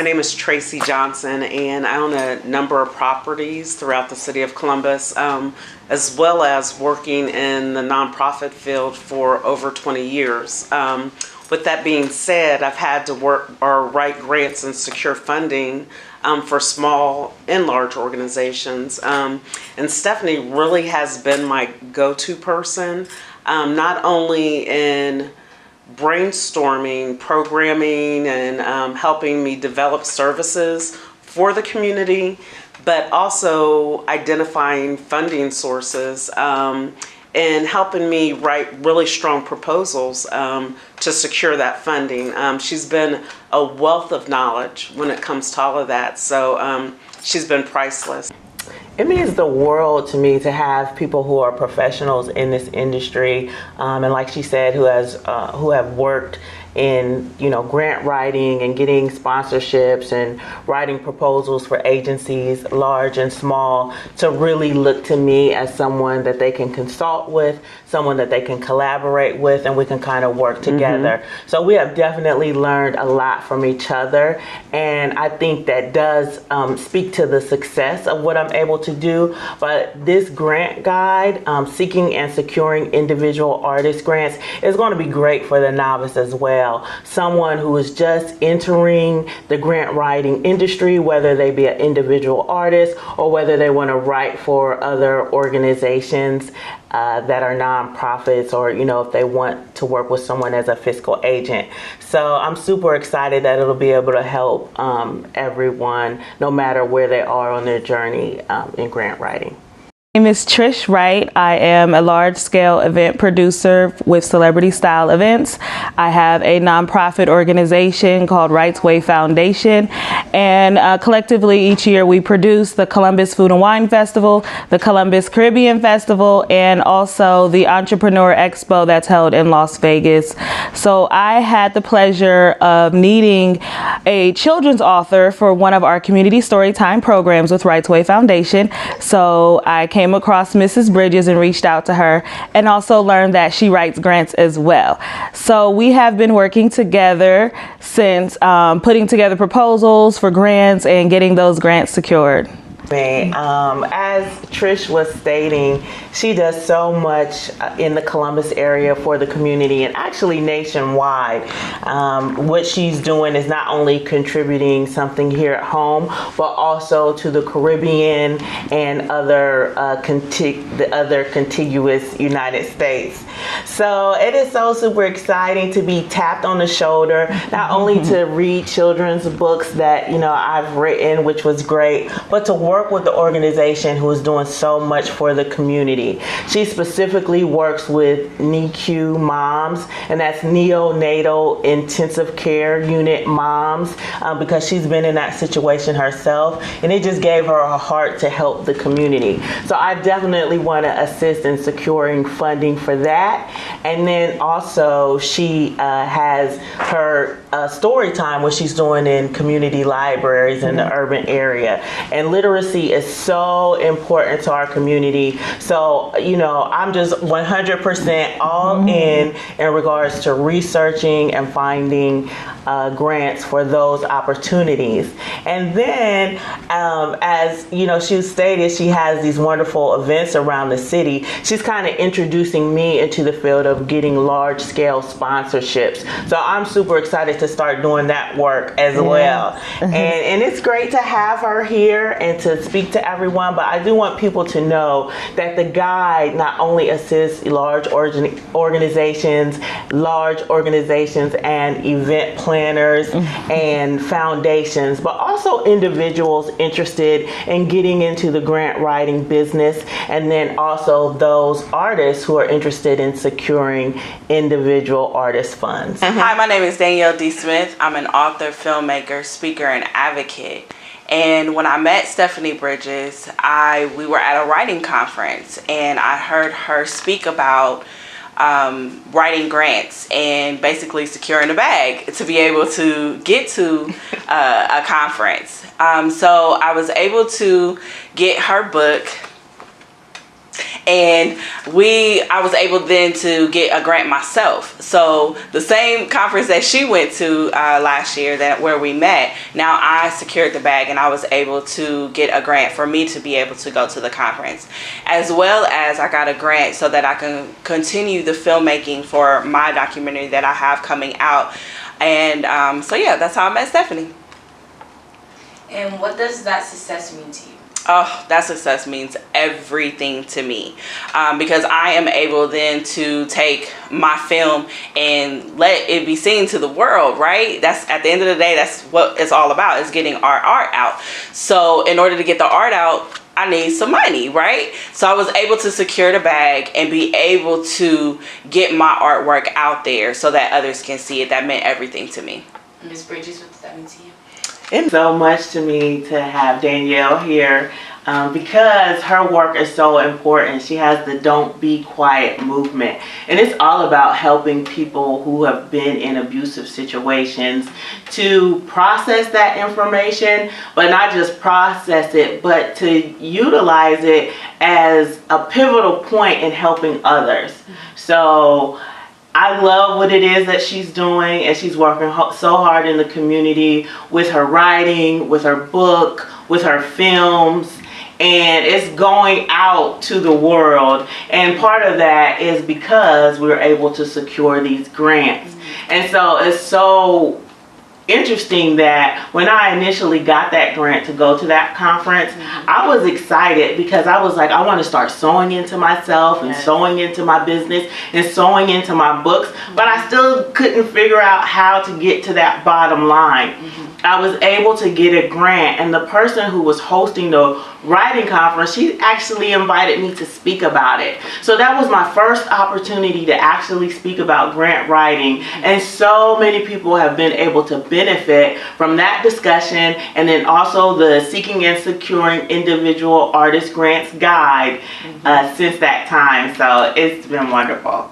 My name is Tracy Johnson, and I own a number of properties throughout the city of Columbus, as well as working in the nonprofit field for over 20 years. With that being said, I've had to work or write grants and secure funding for small and large organizations. And Stephanie really has been my go-to person, not only in brainstorming, programming, and helping me develop services for the community, but also identifying funding sources and helping me write really strong proposals to secure that funding. She's been a wealth of knowledge when it comes to all of that, so she's been priceless. It means the world to me to have people who are professionals in this industry, and like she said, who have worked in grant writing and getting sponsorships and writing proposals for agencies large and small, to really look to me as someone that they can consult with, someone that they can collaborate with, and we can kind of work together. So we have definitely learned a lot from each other, and I think that does speak to the success of what I'm able to do. But this grant guide, seeking and securing individual artist grants, is going to be great for the novice as well. Someone who is just entering the grant writing industry, whether they be an individual artist or whether they want to write for other organizations that are nonprofits, or if they want to work with someone as a fiscal agent. So I'm super excited that it'll be able to help everyone, no matter where they are on their journey in grant writing. My name is Trish Wright. I am a large-scale event producer with Celebrity Style Events. I have a nonprofit organization called Wright's Way Foundation, and collectively each year we produce the Columbus Food and Wine Festival, the Columbus Caribbean Festival, and also the Entrepreneur Expo that's held in Las Vegas. So I had the pleasure of needing a children's author for one of our community storytime programs with Wright's Way Foundation. So I came across Mrs. Bridges and reached out to her, and also learned that she writes grants as well. So we have been working together since putting together proposals for grants and getting those grants secured. As Trish was stating, she does so much in the Columbus area for the community, and actually nationwide. What she's doing is not only contributing something here at home, but also to the Caribbean and the other contiguous United States. So it is so super exciting to be tapped on the shoulder, not only to read children's books that I've written, which was great, but to work with the organization who is doing so much for the community. She specifically works with NICU moms, and that's neonatal intensive care unit moms, because she's been in that situation herself, and it just gave her a heart to help the community. So I definitely want to assist in securing funding for that. And then also she has her story time, what she's doing in community libraries in the urban area. And literacy is so important to our community. So, I'm just 100% all in regards to researching and finding grants for those opportunities. And then, as she stated, she has these wonderful events around the city. She's kind of introducing me into the field of getting large-scale sponsorships. So I'm super excited to start doing that work as well. And it's great to have her here and to speak to everyone, but I do want people to know that the guide not only assists large organizations and event planners and foundations, but also individuals interested in getting into the grant writing business, and then also those artists who are interested in securing individual artist funds. Hi, my name is Danielle D. Smith. I'm an author, filmmaker, speaker, and advocate. And when I met Stephanie Bridges, we were at a writing conference, and I heard her speak about writing grants and basically securing a bag to be able to get to a conference. So I was able to get her book, And I was able then to get a grant myself. So the same conference that she went to last year, where we met, now I secured the bag and I was able to get a grant for me to be able to go to the conference, as well as I got a grant so that I can continue the filmmaking for my documentary that I have coming out. And so yeah, that's how I met Stephanie. And what does that success mean to you? Oh, that success means everything to me, because I am able then to take my film and let it be seen to the world, right? That's, at the end of the day, that's what it's all about, is getting our art out. So in order to get the art out, I need some money, right? So I was able to secure the bag and be able to get my artwork out there so that others can see it. That meant everything to me. Ms. Bridges, what does that mean to you? It's so much to me to have Danielle here because her work is so important. She has the Don't Be Quiet movement, and it's all about helping people who have been in abusive situations to process that information, but not just process it, but to utilize it as a pivotal point in helping others. So I love what it is that she's doing, and she's working so hard in the community with her writing, with her book, with her films, and it's going out to the world. And part of that is because we were able to secure these grants. And so it's so interesting that when I initially got that grant to go to that conference, I was excited because I was like, I want to start sewing into myself and sewing into my business and sewing into my books, but I still couldn't figure out how to get to that bottom line. I was able to get a grant, and the person who was hosting the writing conference, she actually invited me to speak about it. So that was my first opportunity to actually speak about grant writing, and so many people have been able to benefit from that discussion, and then also the Seeking and Securing Individual Artist Grants Guide since that time. So it's been wonderful.